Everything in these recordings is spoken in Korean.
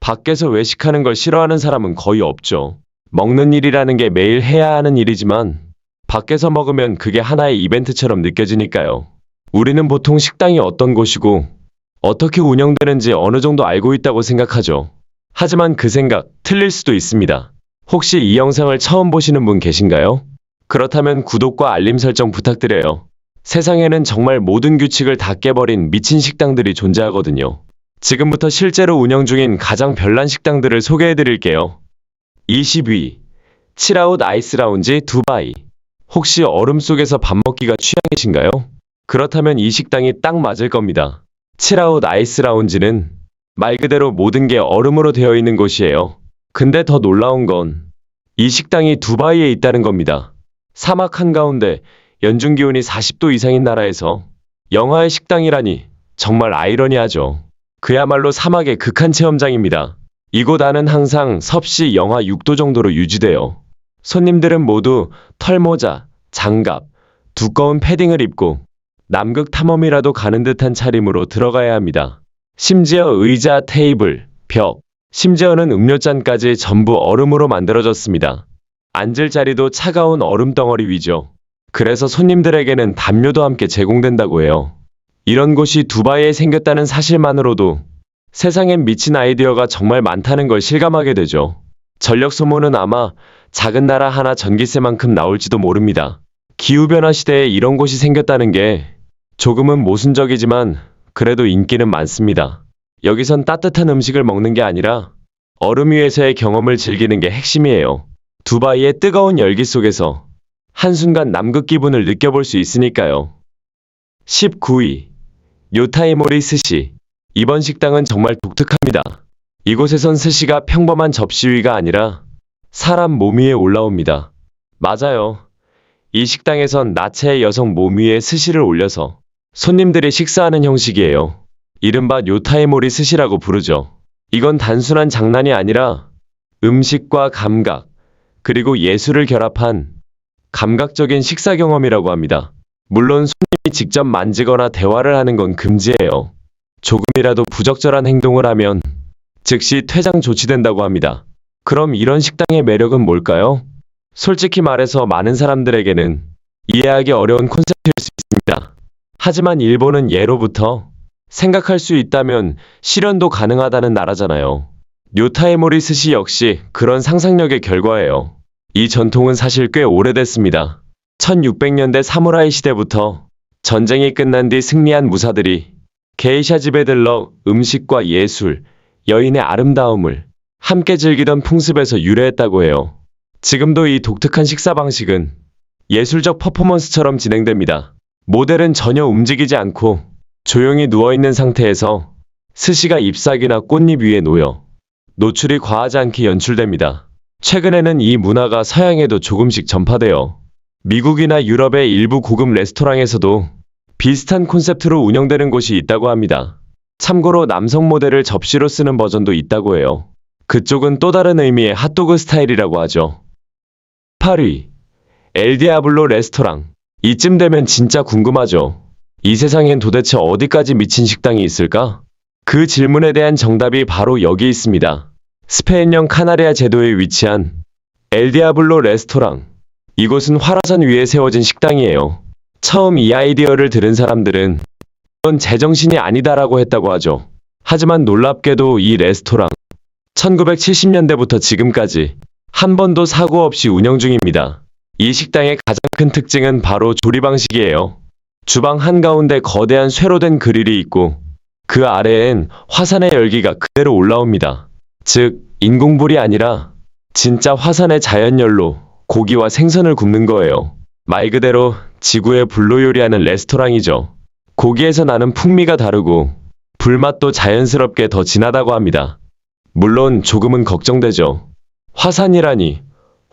밖에서 외식하는 걸 싫어하는 사람은 거의 없죠. 먹는 일이라는 게 매일 해야 하는 일이지만 밖에서 먹으면 그게 하나의 이벤트처럼 느껴지니까요. 우리는 보통 식당이 어떤 곳이고 어떻게 운영되는지 어느 정도 알고 있다고 생각하죠. 하지만 그 생각 틀릴 수도 있습니다. 혹시 이 영상을 처음 보시는 분 계신가요? 그렇다면 구독과 알림 설정 부탁드려요. 세상에는 정말 모든 규칙을 다 깨버린 미친 식당들이 존재하거든요. 지금부터 실제로 운영 중인 가장 별난 식당들을 소개해 드릴게요. 20위. 칠아웃 아이스 라운지 두바이. 혹시 얼음 속에서 밥 먹기가 취향이신가요? 그렇다면 이 식당이 딱 맞을 겁니다. 칠아웃 아이스 라운지는 말 그대로 모든 게 얼음으로 되어 있는 곳이에요. 근데 더 놀라운 건 이 식당이 두바이에 있다는 겁니다. 사막 한가운데 연중 기온이 40도 이상인 나라에서 영하의 식당이라니 정말 아이러니하죠. 그야말로 사막의 극한 체험장입니다. 이곳 안은 항상 섭씨 영하 6도 정도로 유지돼요. 손님들은 모두 털모자, 장갑, 두꺼운 패딩을 입고 남극 탐험이라도 가는 듯한 차림으로 들어가야 합니다. 심지어 의자, 테이블, 벽, 심지어는 음료잔까지 전부 얼음으로 만들어졌습니다. 앉을 자리도 차가운 얼음 덩어리 위죠. 그래서 손님들에게는 담요도 함께 제공된다고 해요. 이런 곳이 두바이에 생겼다는 사실만으로도 세상엔 미친 아이디어가 정말 많다는 걸 실감하게 되죠. 전력 소모는 아마 작은 나라 하나 전기세만큼 나올지도 모릅니다. 기후변화 시대에 이런 곳이 생겼다는 게 조금은 모순적이지만 그래도 인기는 많습니다. 여기선 따뜻한 음식을 먹는 게 아니라 얼음 위에서의 경험을 즐기는 게 핵심이에요. 두바이의 뜨거운 열기 속에서 한순간 남극 기분을 느껴볼 수 있으니까요. 19위. 요타이모리 스시. 이번 식당은 정말 독특합니다. 이곳에선 스시가 평범한 접시 위가 아니라 사람 몸 위에 올라옵니다. 맞아요. 이 식당에선 나체의 여성 몸 위에 스시를 올려서 손님들이 식사하는 형식이에요. 이른바 요타이모리 스시라고 부르죠. 이건 단순한 장난이 아니라 음식과 감각, 그리고 예술을 결합한 감각적인 식사 경험이라고 합니다. 물론 손님이 직접 만지거나 대화를 하는 건 금지예요. 조금이라도 부적절한 행동을 하면 즉시 퇴장 조치된다고 합니다. 그럼 이런 식당의 매력은 뭘까요? 솔직히 말해서 많은 사람들에게는 이해하기 어려운 콘셉트일 수 있습니다. 하지만 일본은 예로부터 생각할 수 있다면 실현도 가능하다는 나라잖아요. 요타이모리 스시 역시 그런 상상력의 결과예요. 이 전통은 사실 꽤 오래됐습니다. 1600년대 사무라이 시대부터 전쟁이 끝난 뒤 승리한 무사들이 게이샤 집에 들러 음식과 예술, 여인의 아름다움을 함께 즐기던 풍습에서 유래했다고 해요. 지금도 이 독특한 식사 방식은 예술적 퍼포먼스처럼 진행됩니다. 모델은 전혀 움직이지 않고 조용히 누워있는 상태에서 스시가 잎사귀나 꽃잎 위에 놓여 노출이 과하지 않게 연출됩니다. 최근에는 이 문화가 서양에도 조금씩 전파되어 미국이나 유럽의 일부 고급 레스토랑에서도 비슷한 콘셉트로 운영되는 곳이 있다고 합니다. 참고로 남성 모델을 접시로 쓰는 버전도 있다고 해요. 그쪽은 또 다른 의미의 핫도그 스타일이라고 하죠. 8위. 엘디아블로 레스토랑. 이쯤 되면 진짜 궁금하죠. 이 세상엔 도대체 어디까지 미친 식당이 있을까? 그 질문에 대한 정답이 바로 여기 있습니다. 스페인령 카나리아 제도에 위치한 엘디아블로 레스토랑. 이곳은 화라산 위에 세워진 식당이에요. 처음 이 아이디어를 들은 사람들은 이건 제정신이 아니다라고 했다고 하죠. 하지만 놀랍게도 이 레스토랑 1970년대부터 지금까지 한 번도 사고 없이 운영 중입니다. 이 식당의 가장 큰 특징은 바로 조리 방식이에요. 주방 한가운데 거대한 쇠로 된 그릴이 있고 그 아래엔 화산의 열기가 그대로 올라옵니다. 즉, 인공불이 아니라 진짜 화산의 자연열로 고기와 생선을 굽는 거예요. 말 그대로 지구의 불로 요리하는 레스토랑이죠. 고기에서 나는 풍미가 다르고 불맛도 자연스럽게 더 진하다고 합니다. 물론 조금은 걱정되죠. 화산이라니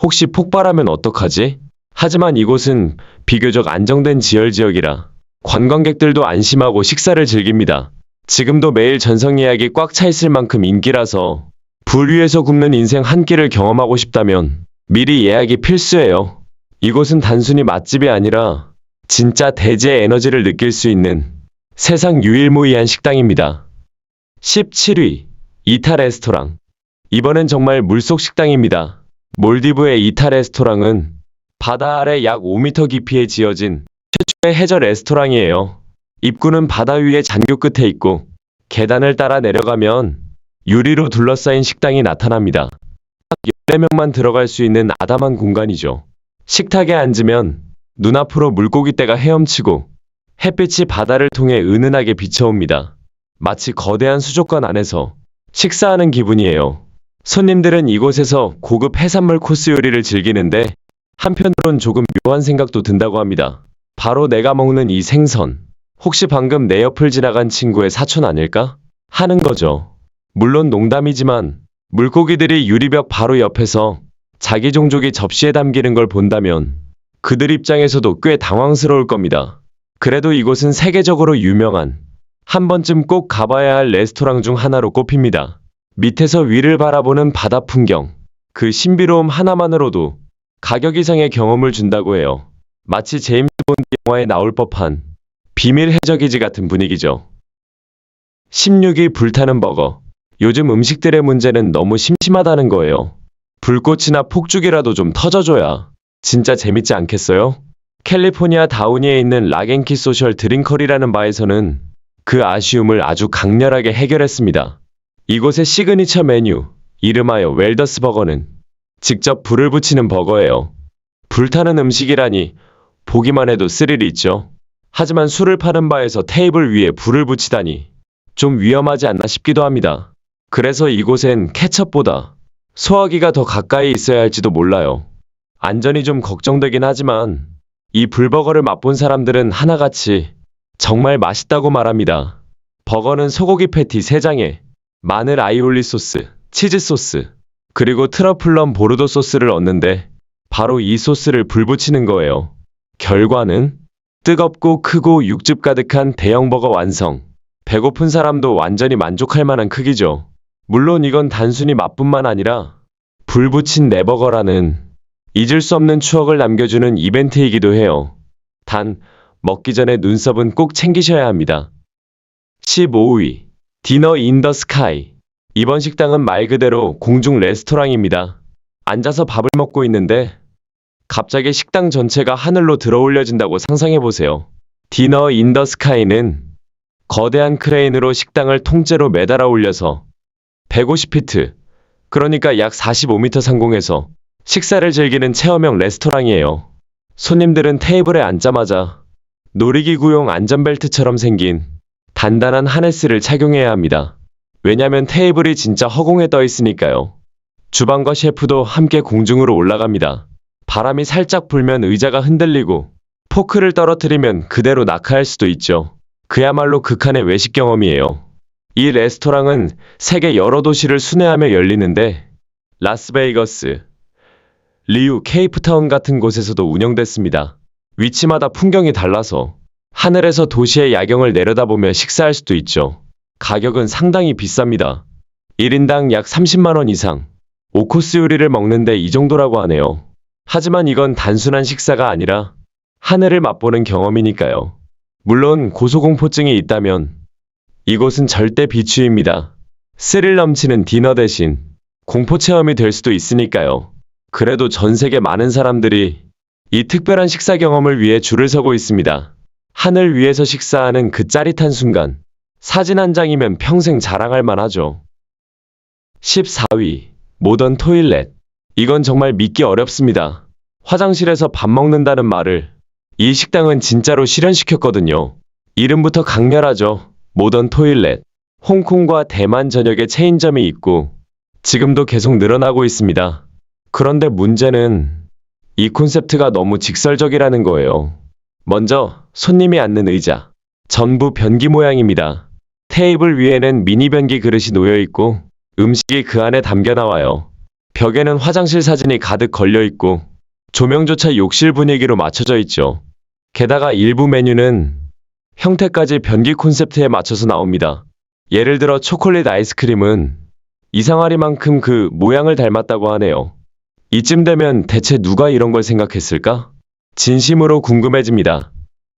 혹시 폭발하면 어떡하지? 하지만 이곳은 비교적 안정된 지열지역이라 관광객들도 안심하고 식사를 즐깁니다. 지금도 매일 전성 예약이 꽉 차 있을 만큼 인기라서 불 위에서 굽는 인생 한 끼를 경험하고 싶다면 미리 예약이 필수예요. 이곳은 단순히 맛집이 아니라 진짜 대지의 에너지를 느낄 수 있는 세상 유일무이한 식당입니다. 17위. 이타 레스토랑. 이번엔 정말 물속 식당입니다. 몰디브의 이타 레스토랑은 바다 아래 약 5m 깊이에 지어진 최초의 해저 레스토랑이에요. 입구는 바다 위의 잔교 끝에 있고 계단을 따라 내려가면 유리로 둘러싸인 식당이 나타납니다. 딱 14명만 들어갈 수 있는 아담한 공간이죠. 식탁에 앉으면 눈앞으로 물고기떼가 헤엄치고 햇빛이 바다를 통해 은은하게 비춰옵니다. 마치 거대한 수족관 안에서 식사하는 기분이에요. 손님들은 이곳에서 고급 해산물 코스 요리를 즐기는데 한편으론 조금 묘한 생각도 든다고 합니다. 바로 내가 먹는 이 생선, 혹시 방금 내 옆을 지나간 친구의 사촌 아닐까? 하는 거죠. 물론 농담이지만 물고기들이 유리벽 바로 옆에서 자기 종족이 접시에 담기는 걸 본다면 그들 입장에서도 꽤 당황스러울 겁니다. 그래도 이곳은 세계적으로 유명한 한 번쯤 꼭 가봐야 할 레스토랑 중 하나로 꼽힙니다. 밑에서 위를 바라보는 바다 풍경, 그 신비로움 하나만으로도 가격 이상의 경험을 준다고 해요. 마치 제임스 본드 영화에 나올 법한 비밀 해적이지 같은 분위기죠. 16위 불타는 버거. 요즘 음식들의 문제는 너무 심심하다는 거예요. 불꽃이나 폭죽이라도 좀 터져줘야 진짜 재밌지 않겠어요? 캘리포니아 다우니에 있는 락앤키 소셜 드링커리라는 바에서는 그 아쉬움을 아주 강렬하게 해결했습니다. 이곳의 시그니처 메뉴, 이름하여 웰더스 버거는 직접 불을 붙이는 버거예요. 불타는 음식이라니 보기만 해도 스릴이 있죠. 하지만 술을 파는 바에서 테이블 위에 불을 붙이다니 좀 위험하지 않나 싶기도 합니다. 그래서 이곳엔 케첩보다 소화기가 더 가까이 있어야 할지도 몰라요. 안전이 좀 걱정되긴 하지만 이 불버거를 맛본 사람들은 하나같이 정말 맛있다고 말합니다. 버거는 소고기 패티 3장에 마늘 아이올리 소스, 치즈 소스, 그리고 트러플럼 보르도 소스를 얻는데 바로 이 소스를 불 붙이는 거예요. 결과는 뜨겁고 크고 육즙 가득한 대형 버거 완성. 배고픈 사람도 완전히 만족할 만한 크기죠. 물론 이건 단순히 맛뿐만 아니라 불 붙인 내 버거라는 잊을 수 없는 추억을 남겨주는 이벤트이기도 해요. 단, 먹기 전에 눈썹은 꼭 챙기셔야 합니다. 15위. 디너 인 더 스카이. 이번 식당은 말 그대로 공중 레스토랑입니다. 앉아서 밥을 먹고 있는데 갑자기 식당 전체가 하늘로 들어올려진다고 상상해보세요. 디너 인 더 스카이는 거대한 크레인으로 식당을 통째로 매달아 올려서 150피트, 그러니까 약 45m 상공에서 식사를 즐기는 체험형 레스토랑이에요. 손님들은 테이블에 앉자마자 놀이기구용 안전벨트처럼 생긴 단단한 하네스를 착용해야 합니다. 왜냐면 테이블이 진짜 허공에 떠 있으니까요. 주방과 셰프도 함께 공중으로 올라갑니다. 바람이 살짝 불면 의자가 흔들리고 포크를 떨어뜨리면 그대로 낙하할 수도 있죠. 그야말로 극한의 외식 경험이에요. 이 레스토랑은 세계 여러 도시를 순회하며 열리는데 라스베이거스, 리우, 케이프타운 같은 곳에서도 운영됐습니다. 위치마다 풍경이 달라서 하늘에서 도시의 야경을 내려다보며 식사할 수도 있죠. 가격은 상당히 비쌉니다. 1인당 약 30만 원 이상. 5코스 요리를 먹는데 이 정도라고 하네요. 하지만 이건 단순한 식사가 아니라 하늘을 맛보는 경험이니까요. 물론 고소공포증이 있다면 이곳은 절대 비추입니다. 스릴 넘치는 디너 대신 공포 체험이 될 수도 있으니까요. 그래도 전 세계 많은 사람들이 이 특별한 식사 경험을 위해 줄을 서고 있습니다. 하늘 위에서 식사하는 그 짜릿한 순간, 사진 한 장이면 평생 자랑할 만하죠. 14위, 모던 토일렛. 이건 정말 믿기 어렵습니다. 화장실에서 밥 먹는다는 말을 이 식당은 진짜로 실현시켰거든요. 이름부터 강렬하죠. 모던 토일렛. 홍콩과 대만 전역에 체인점이 있고 지금도 계속 늘어나고 있습니다. 그런데 문제는 이 콘셉트가 너무 직설적이라는 거예요. 먼저 손님이 앉는 의자. 전부 변기 모양입니다. 테이블 위에는 미니 변기 그릇이 놓여 있고 음식이 그 안에 담겨 나와요. 벽에는 화장실 사진이 가득 걸려 있고 조명조차 욕실 분위기로 맞춰져 있죠. 게다가 일부 메뉴는 형태까지 변기 콘셉트에 맞춰서 나옵니다. 예를 들어 초콜릿 아이스크림은 이상하리만큼 그 모양을 닮았다고 하네요. 이쯤 되면 대체 누가 이런 걸 생각했을까? 진심으로 궁금해집니다.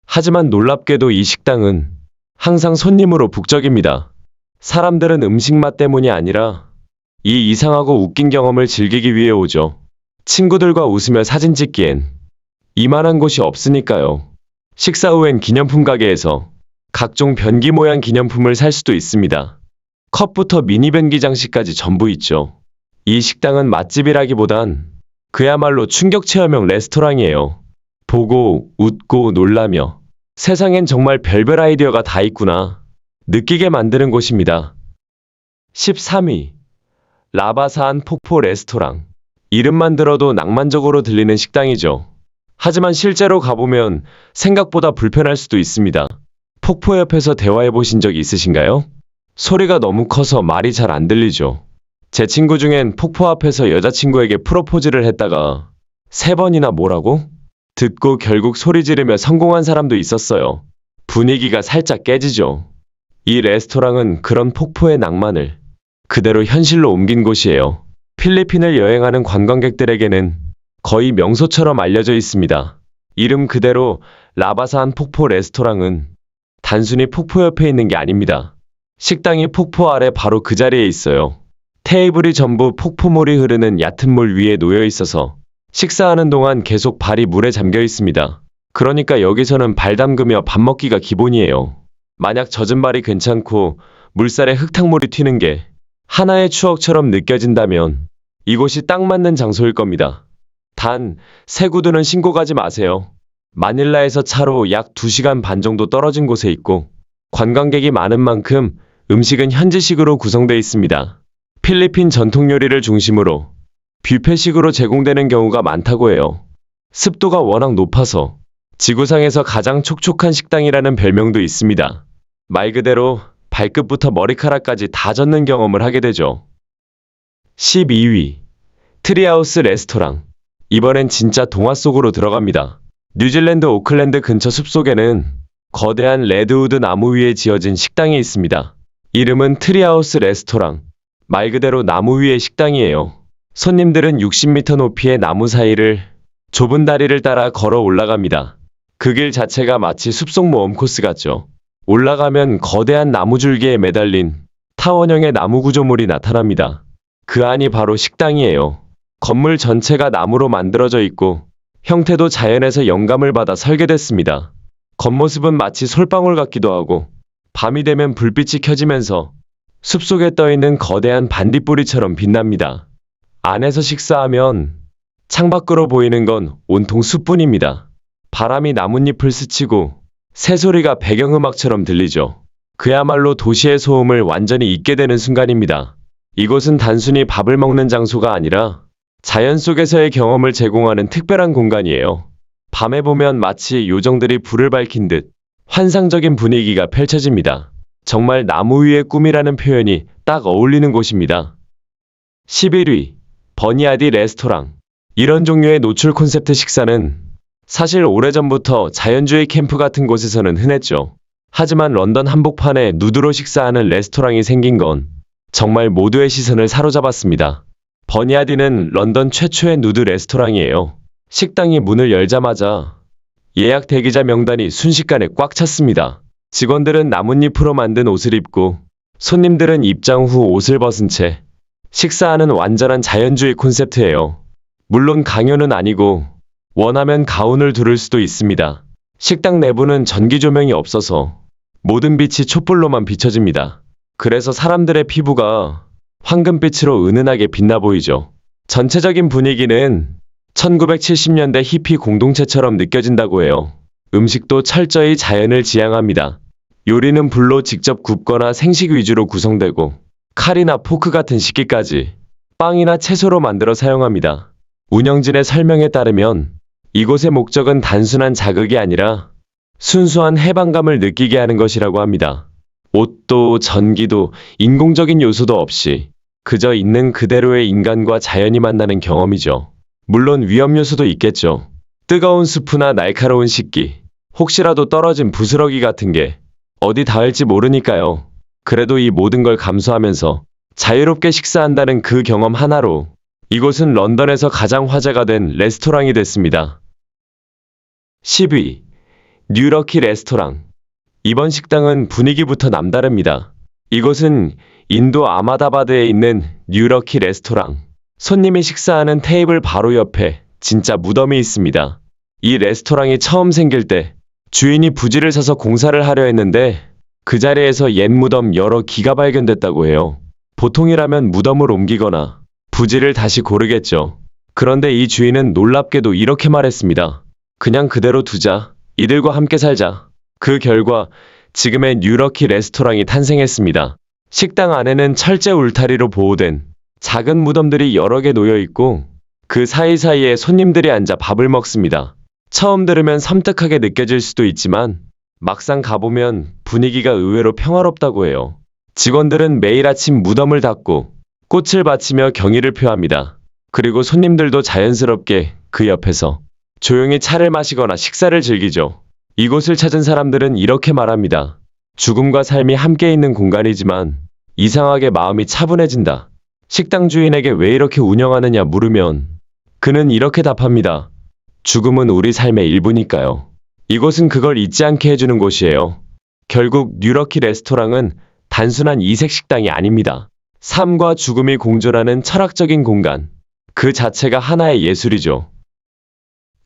하지만 놀랍게도 이 식당은 항상 손님으로 북적입니다. 사람들은 음식 맛 때문이 아니라 이 이상하고 웃긴 경험을 즐기기 위해 오죠. 친구들과 웃으며 사진 찍기엔 이만한 곳이 없으니까요. 식사 후엔 기념품 가게에서 각종 변기 모양 기념품을 살 수도 있습니다. 컵부터 미니 변기 장식까지 전부 있죠. 이 식당은 맛집이라기보단 그야말로 충격 체험형 레스토랑이에요. 보고 웃고 놀라며 세상엔 정말 별별 아이디어가 다 있구나 느끼게 만드는 곳입니다. 13위 라바사한 폭포 레스토랑. 이름만 들어도 낭만적으로 들리는 식당이죠. 하지만 실제로 가보면 생각보다 불편할 수도 있습니다. 폭포 옆에서 대화해 보신 적 있으신가요? 소리가 너무 커서 말이 잘 안 들리죠. 제 친구 중엔 폭포 앞에서 여자친구에게 프로포즈를 했다가 3번이나 뭐라고? 듣고 결국 소리 지르며 성공한 사람도 있었어요. 분위기가 살짝 깨지죠. 이 레스토랑은 그런 폭포의 낭만을 그대로 현실로 옮긴 곳이에요. 필리핀을 여행하는 관광객들에게는 거의 명소처럼 알려져 있습니다. 이름 그대로 라바사한 폭포 레스토랑은 단순히 폭포 옆에 있는 게 아닙니다. 식당이 폭포 아래 바로 그 자리에 있어요. 테이블이 전부 폭포물이 흐르는 얕은 물 위에 놓여 있어서 식사하는 동안 계속 발이 물에 잠겨 있습니다. 그러니까 여기서는 발 담그며 밥 먹기가 기본이에요. 만약 젖은 발이 괜찮고 물살에 흙탕물이 튀는 게 하나의 추억처럼 느껴진다면 이곳이 딱 맞는 장소일 겁니다. 단, 새 구두는 신고 가지 마세요. 마닐라에서 차로 약 2시간 반 정도 떨어진 곳에 있고 관광객이 많은 만큼 음식은 현지식으로 구성되어 있습니다. 필리핀 전통 요리를 중심으로 뷔페식으로 제공되는 경우가 많다고 해요. 습도가 워낙 높아서 지구상에서 가장 촉촉한 식당이라는 별명도 있습니다. 말 그대로 발끝부터 머리카락까지 다 젖는 경험을 하게 되죠. 12위 트리하우스 레스토랑. 이번엔 진짜 동화 속으로 들어갑니다. 뉴질랜드 오클랜드 근처 숲속에는 거대한 레드우드 나무 위에 지어진 식당이 있습니다. 이름은 트리하우스 레스토랑. 말 그대로 나무 위의 식당이에요. 손님들은 60m 높이의 나무 사이를 좁은 다리를 따라 걸어 올라갑니다. 그 길 자체가 마치 숲속 모험 코스 같죠. 올라가면 거대한 나무 줄기에 매달린 타원형의 나무 구조물이 나타납니다. 그 안이 바로 식당이에요. 건물 전체가 나무로 만들어져 있고 형태도 자연에서 영감을 받아 설계됐습니다. 겉모습은 마치 솔방울 같기도 하고 밤이 되면 불빛이 켜지면서 숲속에 떠있는 거대한 반딧불이처럼 빛납니다. 안에서 식사하면 창밖으로 보이는 건 온통 숲뿐입니다. 바람이 나뭇잎을 스치고 새소리가 배경음악처럼 들리죠. 그야말로 도시의 소음을 완전히 잊게 되는 순간입니다. 이곳은 단순히 밥을 먹는 장소가 아니라 자연 속에서의 경험을 제공하는 특별한 공간이에요. 밤에 보면 마치 요정들이 불을 밝힌 듯 환상적인 분위기가 펼쳐집니다. 정말 나무 위의 꿈이라는 표현이 딱 어울리는 곳입니다. 11위 버니아디 레스토랑. 이런 종류의 노출 콘셉트 식사는 사실 오래전부터 자연주의 캠프 같은 곳에서는 흔했죠. 하지만 런던 한복판에 누드로 식사하는 레스토랑이 생긴 건 정말 모두의 시선을 사로잡았습니다. 버니아디는 런던 최초의 누드 레스토랑이에요. 식당이 문을 열자마자 예약 대기자 명단이 순식간에 꽉 찼습니다. 직원들은 나뭇잎으로 만든 옷을 입고 손님들은 입장 후 옷을 벗은 채 식사하는 완전한 자연주의 콘셉트예요. 물론 강요는 아니고 원하면 가운을 두를 수도 있습니다. 식당 내부는 전기 조명이 없어서 모든 빛이 촛불로만 비춰집니다. 그래서 사람들의 피부가 황금빛으로 은은하게 빛나 보이죠. 전체적인 분위기는 1970년대 히피 공동체처럼 느껴진다고 해요. 음식도 철저히 자연을 지향합니다. 요리는 불로 직접 굽거나 생식 위주로 구성되고 칼이나 포크 같은 식기까지 빵이나 채소로 만들어 사용합니다. 운영진의 설명에 따르면 이곳의 목적은 단순한 자극이 아니라 순수한 해방감을 느끼게 하는 것이라고 합니다. 옷도 전기도 인공적인 요소도 없이 그저 있는 그대로의 인간과 자연이 만나는 경험이죠. 물론 위험 요소도 있겠죠. 뜨거운 수프나 날카로운 식기, 혹시라도 떨어진 부스러기 같은 게 어디 닿을지 모르니까요. 그래도 이 모든 걸 감수하면서 자유롭게 식사한다는 그 경험 하나로 이곳은 런던에서 가장 화제가 된 레스토랑이 됐습니다. 10위 뉴러키 레스토랑. 이번 식당은 분위기부터 남다릅니다. 이곳은 인도 아마다바드에 있는 뉴러키 레스토랑. 손님이 식사하는 테이블 바로 옆에 진짜 무덤이 있습니다. 이 레스토랑이 처음 생길 때 주인이 부지를 사서 공사를 하려 했는데 그 자리에서 옛 무덤 여러 기가 발견됐다고 해요. 보통이라면 무덤을 옮기거나 부지를 다시 고르겠죠. 그런데 이 주인은 놀랍게도 이렇게 말했습니다. 그냥 그대로 두자. 이들과 함께 살자. 그 결과 지금의 뉴러키 레스토랑이 탄생했습니다. 식당 안에는 철제 울타리로 보호된 작은 무덤들이 여러 개 놓여 있고 그 사이사이에 손님들이 앉아 밥을 먹습니다. 처음 들으면 섬뜩하게 느껴질 수도 있지만 막상 가보면 분위기가 의외로 평화롭다고 해요. 직원들은 매일 아침 무덤을 닦고 꽃을 바치며 경의를 표합니다. 그리고 손님들도 자연스럽게 그 옆에서 조용히 차를 마시거나 식사를 즐기죠. 이곳을 찾은 사람들은 이렇게 말합니다. 죽음과 삶이 함께 있는 공간이지만 이상하게 마음이 차분해진다. 식당 주인에게 왜 이렇게 운영하느냐 물으면 그는 이렇게 답합니다. 죽음은 우리 삶의 일부니까요. 이곳은 그걸 잊지 않게 해주는 곳이에요. 결국 뉴러키 레스토랑은 단순한 이색 식당이 아닙니다. 삶과 죽음이 공존하는 철학적인 공간. 그 자체가 하나의 예술이죠.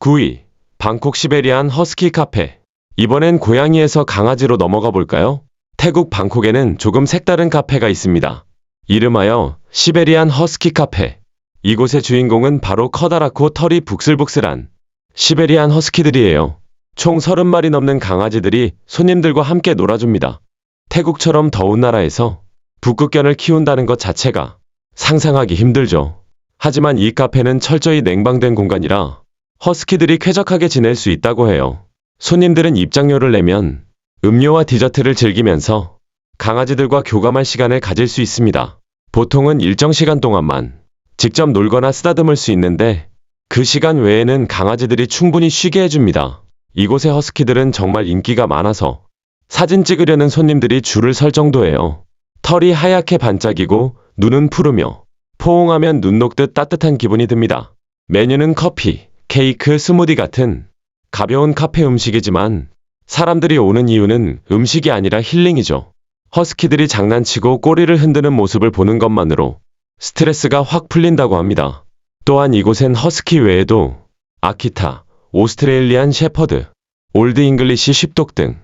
9위. 방콕 시베리안 허스키 카페. 이번엔 고양이에서 강아지로 넘어가 볼까요? 태국 방콕에는 조금 색다른 카페가 있습니다. 이름하여 시베리안 허스키 카페. 이곳의 주인공은 바로 커다랗고 털이 북슬북슬한 시베리안 허스키들이에요. 총 30마리 넘는 강아지들이 손님들과 함께 놀아줍니다. 태국처럼 더운 나라에서 북극견을 키운다는 것 자체가 상상하기 힘들죠. 하지만 이 카페는 철저히 냉방된 공간이라 허스키들이 쾌적하게 지낼 수 있다고 해요. 손님들은 입장료를 내면 음료와 디저트를 즐기면서 강아지들과 교감할 시간을 가질 수 있습니다. 보통은 일정 시간 동안만 직접 놀거나 쓰다듬을 수 있는데 그 시간 외에는 강아지들이 충분히 쉬게 해줍니다. 이곳의 허스키들은 정말 인기가 많아서 사진 찍으려는 손님들이 줄을 설 정도예요. 털이 하얗게 반짝이고 눈은 푸르며 포옹하면 눈 녹듯 따뜻한 기분이 듭니다. 메뉴는 커피, 케이크, 스무디 같은 가벼운 카페 음식이지만 사람들이 오는 이유는 음식이 아니라 힐링이죠. 허스키들이 장난치고 꼬리를 흔드는 모습을 보는 것만으로 스트레스가 확 풀린다고 합니다. 또한 이곳엔 허스키 외에도 아키타, 오스트레일리안 셰퍼드, 올드 잉글리시 쉽독 등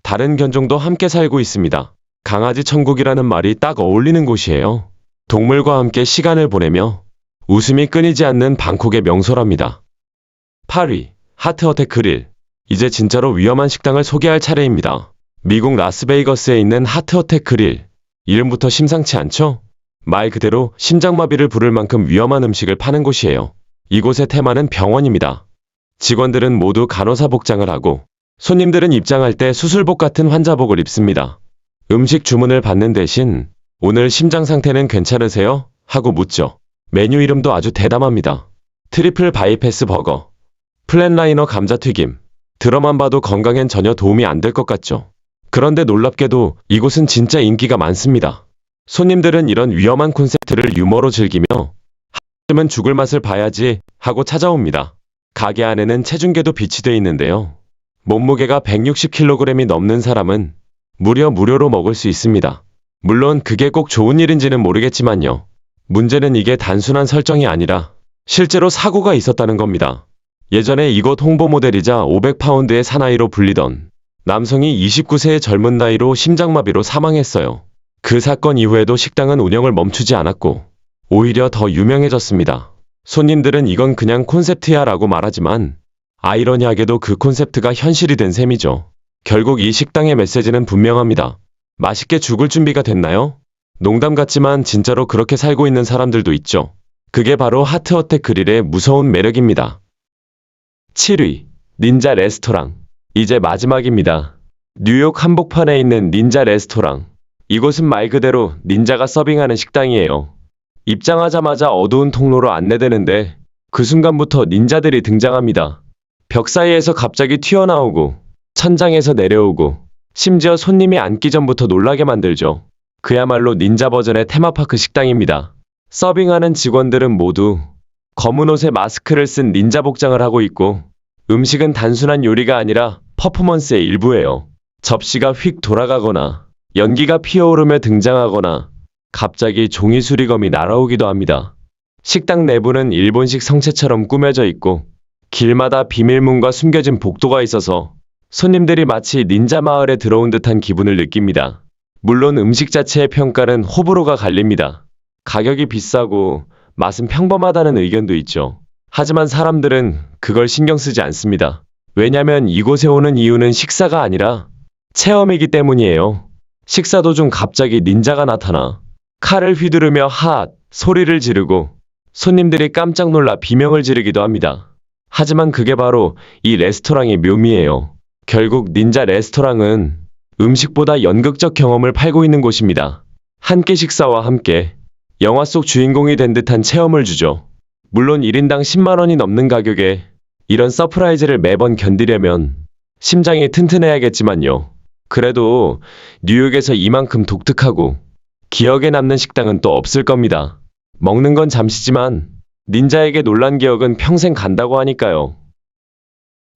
다른 견종도 함께 살고 있습니다. 강아지 천국이라는 말이 딱 어울리는 곳이에요. 동물과 함께 시간을 보내며 웃음이 끊이지 않는 방콕의 명소랍니다. 8위. 하트어택 그릴. 이제 진짜로 위험한 식당을 소개할 차례입니다. 미국 라스베이거스에 있는 하트어택 그릴. 이름부터 심상치 않죠? 말 그대로 심장마비를 부를 만큼 위험한 음식을 파는 곳이에요. 이곳의 테마는 병원입니다. 직원들은 모두 간호사 복장을 하고 손님들은 입장할 때 수술복 같은 환자복을 입습니다. 음식 주문을 받는 대신 오늘 심장 상태는 괜찮으세요? 하고 묻죠. 메뉴 이름도 아주 대담합니다. 트리플 바이패스 버거, 플랫라이너 감자튀김. 들어만 봐도 건강엔 전혀 도움이 안 될 것 같죠. 그런데 놀랍게도 이곳은 진짜 인기가 많습니다. 손님들은 이런 위험한 콘셉트를 유머로 즐기며 한쯤은 죽을 맛을 봐야지 하고 찾아옵니다. 가게 안에는 체중계도 비치되어 있는데요. 몸무게가 160kg이 넘는 사람은 무료로 먹을 수 있습니다. 물론 그게 꼭 좋은 일인지는 모르겠지만요. 문제는 이게 단순한 설정이 아니라 실제로 사고가 있었다는 겁니다. 예전에 이곳 홍보 모델이자 500파운드의 사나이로 불리던 남성이 29세의 젊은 나이로 심장마비로 사망했어요. 그 사건 이후에도 식당은 운영을 멈추지 않았고 오히려 더 유명해졌습니다. 손님들은 이건 그냥 콘셉트야 라고 말하지만 아이러니하게도 그 콘셉트가 현실이 된 셈이죠. 결국 이 식당의 메시지는 분명합니다. 맛있게 죽을 준비가 됐나요? 농담 같지만 진짜로 그렇게 살고 있는 사람들도 있죠. 그게 바로 하트어택 그릴의 무서운 매력입니다. 7위. 닌자 레스토랑. 이제 마지막입니다. 뉴욕 한복판에 있는 닌자 레스토랑. 이곳은 말 그대로 닌자가 서빙하는 식당이에요. 입장하자마자 어두운 통로로 안내되는데 그 순간부터 닌자들이 등장합니다. 벽 사이에서 갑자기 튀어나오고 천장에서 내려오고 심지어 손님이 앉기 전부터 놀라게 만들죠. 그야말로 닌자 버전의 테마파크 식당입니다. 서빙하는 직원들은 모두 검은 옷에 마스크를 쓴 닌자 복장을 하고 있고 음식은 단순한 요리가 아니라 퍼포먼스의 일부예요. 접시가 휙 돌아가거나 연기가 피어오르며 등장하거나 갑자기 종이 수리검이 날아오기도 합니다. 식당 내부는 일본식 성체처럼 꾸며져 있고 길마다 비밀문과 숨겨진 복도가 있어서 손님들이 마치 닌자 마을에 들어온 듯한 기분을 느낍니다. 물론 음식 자체의 평가는 호불호가 갈립니다. 가격이 비싸고 맛은 평범하다는 의견도 있죠. 하지만 사람들은 그걸 신경 쓰지 않습니다. 왜냐면 이곳에 오는 이유는 식사가 아니라 체험이기 때문이에요. 식사 도중 갑자기 닌자가 나타나 칼을 휘두르며 핫 소리를 지르고 손님들이 깜짝 놀라 비명을 지르기도 합니다. 하지만 그게 바로 이 레스토랑의 묘미예요. 결국 닌자 레스토랑은 음식보다 연극적 경험을 팔고 있는 곳입니다. 한 끼 식사와 함께 영화 속 주인공이 된 듯한 체험을 주죠. 물론 1인당 10만 원이 넘는 가격에 이런 서프라이즈를 매번 견디려면 심장이 튼튼해야겠지만요. 그래도 뉴욕에서 이만큼 독특하고 기억에 남는 식당은 또 없을 겁니다. 먹는 건 잠시지만 닌자에게 놀란 기억은 평생 간다고 하니까요.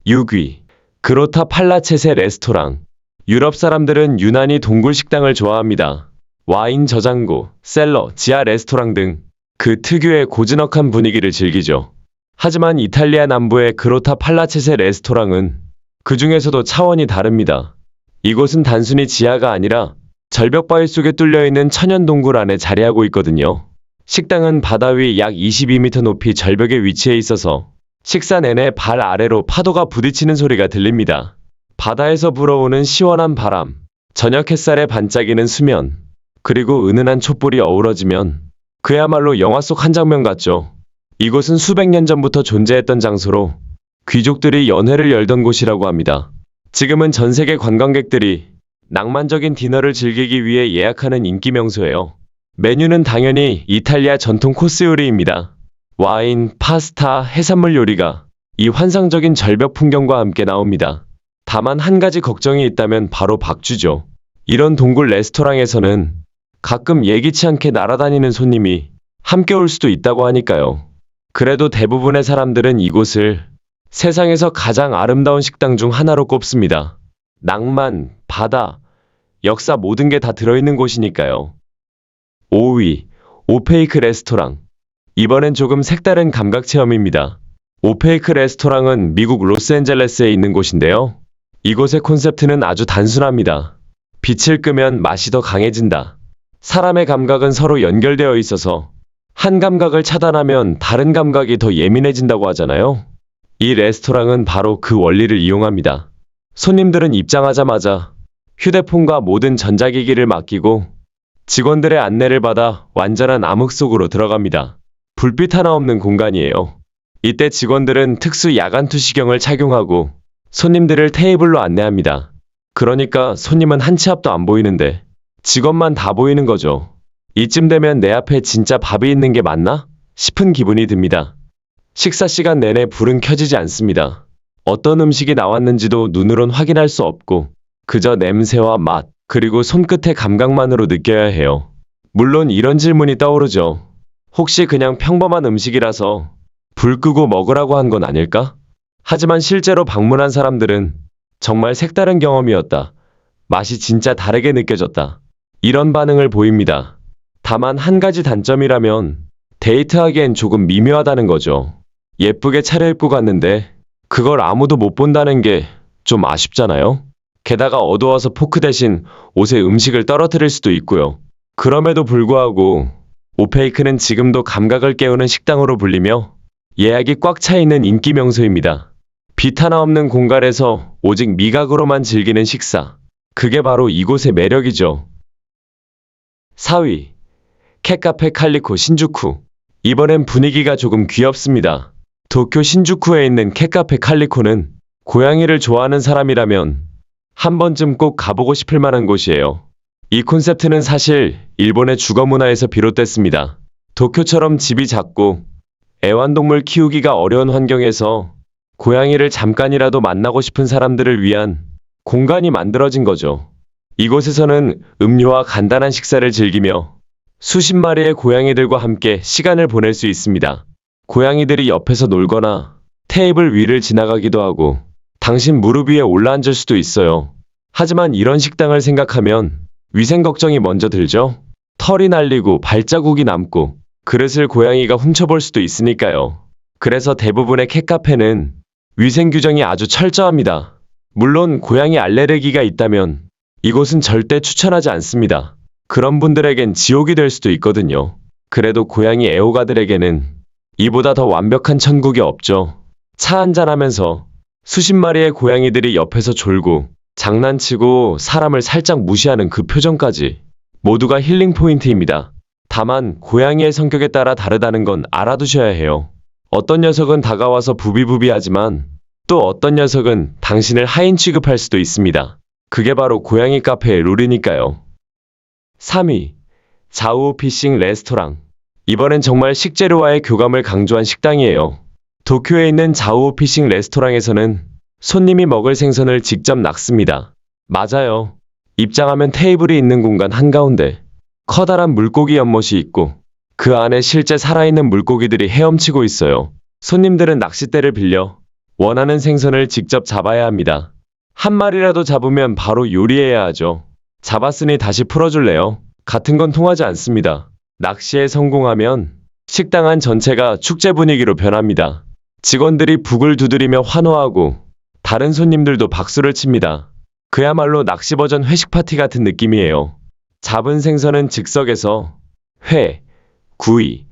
6위. 그로타 팔라쳇의 레스토랑. 유럽 사람들은 유난히 동굴 식당을 좋아합니다. 와인 저장고, 셀러, 지하 레스토랑 등 그 특유의 고즈넉한 분위기를 즐기죠. 하지만 이탈리아 남부의 그로타 팔라쳇의 레스토랑은 그 중에서도 차원이 다릅니다. 이곳은 단순히 지하가 아니라 절벽 바위 속에 뚫려있는 천연 동굴 안에 자리하고 있거든요. 식당은 바다 위 약 22m 높이 절벽에 위치해 있어서 식사 내내 발 아래로 파도가 부딪히는 소리가 들립니다. 바다에서 불어오는 시원한 바람, 저녁 햇살에 반짝이는 수면, 그리고 은은한 촛불이 어우러지면 그야말로 영화 속 한 장면 같죠. 이곳은 수백 년 전부터 존재했던 장소로 귀족들이 연회를 열던 곳이라고 합니다. 지금은 전 세계 관광객들이 낭만적인 디너를 즐기기 위해 예약하는 인기 명소예요. 메뉴는 당연히 이탈리아 전통 코스 요리입니다. 와인, 파스타, 해산물 요리가 이 환상적인 절벽 풍경과 함께 나옵니다. 다만 한 가지 걱정이 있다면 바로 박쥐죠. 이런 동굴 레스토랑에서는 가끔 예기치 않게 날아다니는 손님이 함께 올 수도 있다고 하니까요. 그래도 대부분의 사람들은 이곳을 세상에서 가장 아름다운 식당 중 하나로 꼽습니다. 낭만, 바다, 역사 모든 게 다 들어있는 곳이니까요. 5위. 오페이크 레스토랑. 이번엔 조금 색다른 감각 체험입니다. 오페이크 레스토랑은 미국 로스앤젤레스에 있는 곳인데요. 이곳의 콘셉트는 아주 단순합니다. 빛을 끄면 맛이 더 강해진다. 사람의 감각은 서로 연결되어 있어서 한 감각을 차단하면 다른 감각이 더 예민해진다고 하잖아요. 이 레스토랑은 바로 그 원리를 이용합니다. 손님들은 입장하자마자 휴대폰과 모든 전자기기를 맡기고 직원들의 안내를 받아 완전한 암흑 속으로 들어갑니다. 불빛 하나 없는 공간이에요. 이때 직원들은 특수 야간 투시경을 착용하고 손님들을 테이블로 안내합니다. 그러니까 손님은 한 치 앞도 안 보이는데 직원만 다 보이는 거죠. 이쯤 되면 내 앞에 진짜 밥이 있는 게 맞나? 싶은 기분이 듭니다. 식사 시간 내내 불은 켜지지 않습니다. 어떤 음식이 나왔는지도 눈으론 확인할 수 없고 그저 냄새와 맛, 그리고 손끝의 감각만으로 느껴야 해요. 물론 이런 질문이 떠오르죠. 혹시 그냥 평범한 음식이라서 불 끄고 먹으라고 한 건 아닐까? 하지만 실제로 방문한 사람들은 정말 색다른 경험이었다. 맛이 진짜 다르게 느껴졌다. 이런 반응을 보입니다. 다만 한 가지 단점이라면 데이트하기엔 조금 미묘하다는 거죠. 예쁘게 차려입고 갔는데 그걸 아무도 못 본다는 게 좀 아쉽잖아요. 게다가 어두워서 포크 대신 옷에 음식을 떨어뜨릴 수도 있고요. 그럼에도 불구하고 오페이크는 지금도 감각을 깨우는 식당으로 불리며 예약이 꽉 차 있는 인기 명소입니다. 빛 하나 없는 공간에서 오직 미각으로만 즐기는 식사. 그게 바로 이곳의 매력이죠. 4위. 캣카페 칼리코 신주쿠. 이번엔 분위기가 조금 귀엽습니다. 도쿄 신주쿠에 있는 캣카페 칼리코는 고양이를 좋아하는 사람이라면 한 번쯤 꼭 가보고 싶을 만한 곳이에요. 이 콘셉트는 사실 일본의 주거 문화에서 비롯됐습니다. 도쿄처럼 집이 작고 애완동물 키우기가 어려운 환경에서 고양이를 잠깐이라도 만나고 싶은 사람들을 위한 공간이 만들어진 거죠. 이곳에서는 음료와 간단한 식사를 즐기며 수십 마리의 고양이들과 함께 시간을 보낼 수 있습니다. 고양이들이 옆에서 놀거나 테이블 위를 지나가기도 하고 당신 무릎 위에 올라앉을 수도 있어요. 하지만 이런 식당을 생각하면 위생 걱정이 먼저 들죠? 털이 날리고 발자국이 남고 그릇을 고양이가 훔쳐볼 수도 있으니까요. 그래서 대부분의 캣카페는 위생 규정이 아주 철저합니다. 물론 고양이 알레르기가 있다면 이곳은 절대 추천하지 않습니다. 그런 분들에겐 지옥이 될 수도 있거든요. 그래도 고양이 애호가들에게는 이보다 더 완벽한 천국이 없죠. 차 한잔하면서 수십 마리의 고양이들이 옆에서 졸고 장난치고 사람을 살짝 무시하는 그 표정까지 모두가 힐링 포인트입니다. 다만 고양이의 성격에 따라 다르다는 건 알아두셔야 해요. 어떤 녀석은 다가와서 부비부비하지만 또 어떤 녀석은 당신을 하인 취급할 수도 있습니다. 그게 바로 고양이 카페의 룰이니까요. 3위. 자우오 피싱 레스토랑. 이번엔 정말 식재료와의 교감을 강조한 식당이에요. 도쿄에 있는 자우오 피싱 레스토랑에서는 손님이 먹을 생선을 직접 낚습니다. 맞아요. 입장하면 테이블이 있는 공간 한가운데 커다란 물고기 연못이 있고 그 안에 실제 살아있는 물고기들이 헤엄치고 있어요. 손님들은 낚싯대를 빌려 원하는 생선을 직접 잡아야 합니다. 한 마리라도 잡으면 바로 요리해야 하죠. 잡았으니 다시 풀어줄래요? 같은 건 통하지 않습니다. 낚시에 성공하면 식당 안 전체가 축제 분위기로 변합니다. 직원들이 북을 두드리며 환호하고 다른 손님들도 박수를 칩니다. 그야말로 낚시 버전 회식 파티 같은 느낌이에요. 잡은 생선은 즉석에서 회, 구이,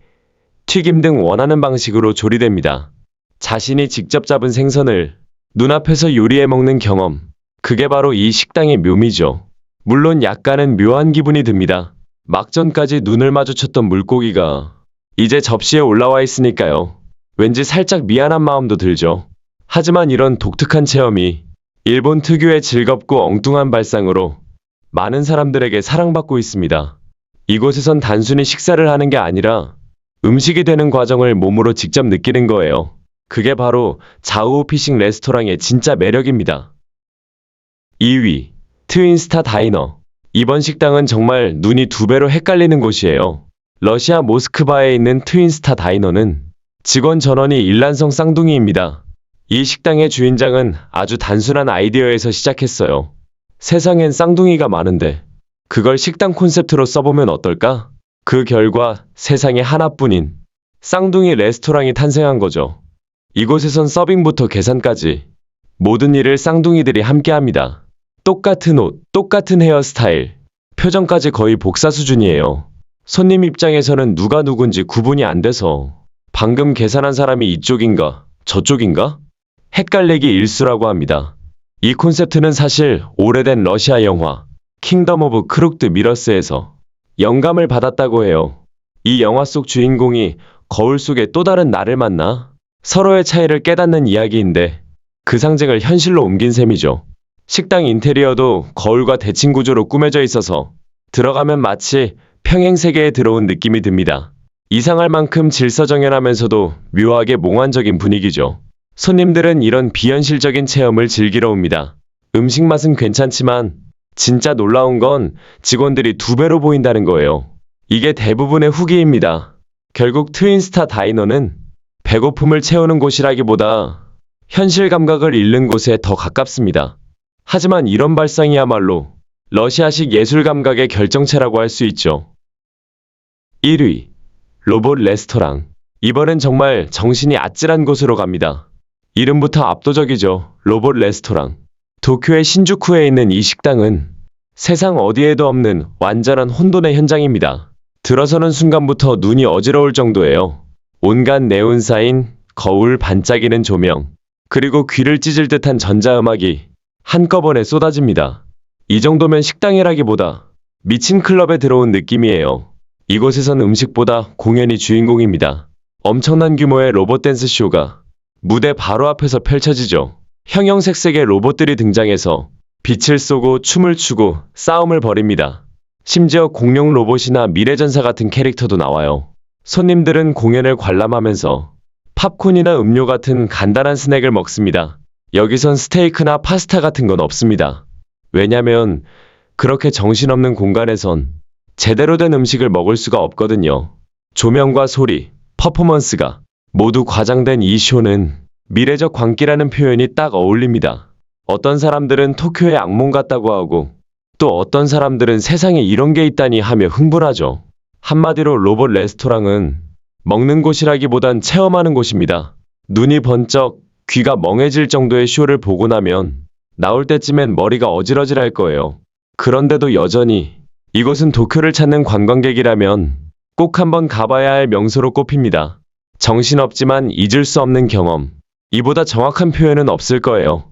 튀김 등 원하는 방식으로 조리됩니다. 자신이 직접 잡은 생선을 눈앞에서 요리해 먹는 경험. 그게 바로 이 식당의 묘미죠. 물론 약간은 묘한 기분이 듭니다. 막전까지 눈을 마주쳤던 물고기가 이제 접시에 올라와 있으니까요. 왠지 살짝 미안한 마음도 들죠. 하지만 이런 독특한 체험이 일본 특유의 즐겁고 엉뚱한 발상으로 많은 사람들에게 사랑받고 있습니다. 이곳에선 단순히 식사를 하는 게 아니라 음식이 되는 과정을 몸으로 직접 느끼는 거예요. 그게 바로 자우오 피싱 레스토랑의 진짜 매력입니다. 2위. 트윈스타 다이너. 이번 식당은 정말 눈이 두 배로 헷갈리는 곳이에요. 러시아 모스크바에 있는 트윈스타 다이너는 직원 전원이 일란성 쌍둥이입니다. 이 식당의 주인장은 아주 단순한 아이디어에서 시작했어요. 세상엔 쌍둥이가 많은데 그걸 식당 콘셉트로 써보면 어떨까? 그 결과 세상에 하나뿐인 쌍둥이 레스토랑이 탄생한 거죠. 이곳에선 서빙부터 계산까지 모든 일을 쌍둥이들이 함께합니다. 똑같은 옷, 똑같은 헤어스타일, 표정까지 거의 복사 수준이에요. 손님 입장에서는 누가 누군지 구분이 안 돼서 방금 계산한 사람이 이쪽인가 저쪽인가? 헷갈리기 일수라고 합니다. 이 콘셉트는 사실 오래된 러시아 영화 킹덤 오브 크룩드 미러스에서 영감을 받았다고 해요. 이 영화 속 주인공이 거울 속에 또 다른 나를 만나 서로의 차이를 깨닫는 이야기인데 그 상징을 현실로 옮긴 셈이죠. 식당 인테리어도 거울과 대칭 구조로 꾸며져 있어서 들어가면 마치 평행 세계에 들어온 느낌이 듭니다. 이상할 만큼 질서정연하면서도 묘하게 몽환적인 분위기죠. 손님들은 이런 비현실적인 체험을 즐기러 옵니다. 음식 맛은 괜찮지만 진짜 놀라운 건 직원들이 두 배로 보인다는 거예요. 이게 대부분의 후기입니다. 결국 트윈스타 다이너는 배고픔을 채우는 곳이라기보다 현실 감각을 잃는 곳에 더 가깝습니다. 하지만 이런 발상이야말로 러시아식 예술 감각의 결정체라고 할 수 있죠. 1위. 로봇 레스토랑. 이번엔 정말 정신이 아찔한 곳으로 갑니다. 이름부터 압도적이죠. 로봇 레스토랑. 도쿄의 신주쿠에 있는 이 식당은 세상 어디에도 없는 완전한 혼돈의 현장입니다. 들어서는 순간부터 눈이 어지러울 정도예요. 온갖 네온사인, 거울 반짝이는 조명, 그리고 귀를 찢을 듯한 전자음악이 한꺼번에 쏟아집니다. 이 정도면 식당이라기보다 미친 클럽에 들어온 느낌이에요. 이곳에선 음식보다 공연이 주인공입니다. 엄청난 규모의 로봇 댄스 쇼가 무대 바로 앞에서 펼쳐지죠. 형형색색의 로봇들이 등장해서 빛을 쏘고 춤을 추고 싸움을 벌입니다. 심지어 공룡 로봇이나 미래전사 같은 캐릭터도 나와요. 손님들은 공연을 관람하면서 팝콘이나 음료 같은 간단한 스낵을 먹습니다. 여기선 스테이크나 파스타 같은 건 없습니다. 왜냐면 그렇게 정신없는 공간에선 제대로 된 음식을 먹을 수가 없거든요. 조명과 소리, 퍼포먼스가 모두 과장된 이 쇼는 미래적 광기라는 표현이 딱 어울립니다. 어떤 사람들은 토쿄의 악몽 같다고 하고 또 어떤 사람들은 세상에 이런 게 있다니 하며 흥분하죠. 한마디로 로봇 레스토랑은 먹는 곳이라기보단 체험하는 곳입니다. 눈이 번쩍, 귀가 멍해질 정도의 쇼를 보고 나면 나올 때쯤엔 머리가 어질어질할 거예요. 그런데도 여전히 이곳은 도쿄를 찾는 관광객이라면 꼭 한번 가봐야 할 명소로 꼽힙니다. 정신없지만 잊을 수 없는 경험. 이보다 정확한 표현은 없을 거예요.